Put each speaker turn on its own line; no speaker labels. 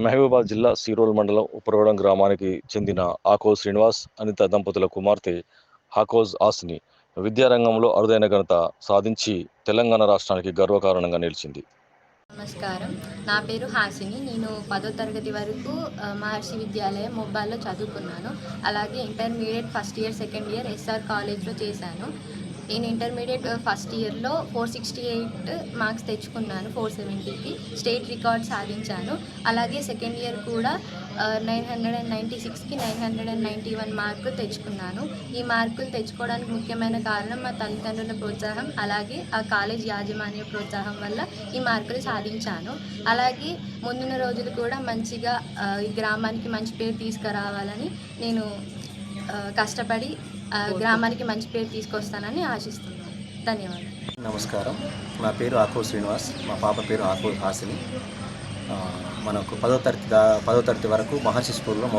మహబూబాబాద్ జిల్లా సీరోల్ మండలం ఉప్పరవడం గ్రామానికి చెందిన ఆకోజ్ శ్రీనివాస్ అనిత దంపతుల కుమార్తె ఆకోజ్ ఆస్ని విద్యారంగంలో అరుదైన ఘనత సాధించి తెలంగాణ రాష్ట్రానికి గర్వకారణంగా నిలిచింది.
నమస్కారం, నా పేరు హాసిని. నేను 10వ తరగతి వరకు మహర్షి విద్యాలయం మొబ్బాల్లో చదువుకున్నాను. అలాగే intermediate first year, second year SR కాలేజ్లో చేశాను. నేను ఇంటర్మీడియట్ ఫస్ట్ ఇయర్లో 468 మార్క్స్ తెచ్చుకున్నాను. 470కి స్టేట్ రికార్డ్ సాధించాను. అలాగే సెకండ్ ఇయర్ కూడా 996కి 991 మార్కులు తెచ్చుకున్నాను. ఈ మార్కులు తెచ్చుకోవడానికి ముఖ్యమైన కారణం మా తల్లిదండ్రుల ప్రోత్సాహం, అలాగే ఆ కాలేజ్ యాజమాన్య ప్రోత్సాహం వల్ల ఈ మార్కులు సాధించాను. అలాగే ముందున్న రోజులు కూడా మంచిగా ఈ గ్రామానికి మంచి పేరు తీసుకురావాలని నేను కష్టపడి గ్రామానికి మంచి పేరు తీసుకొస్తానని ఆశిస్తున్నాను. ధన్యవాదాలు.
నమస్కారం, నా పేరు ఆకోజ్ శ్రీనివాస్, మా పాప పేరు ఆకోజ్ హాసిని. మనకు 10వ తరగతి వరకు మహర్షి స్కూల్లో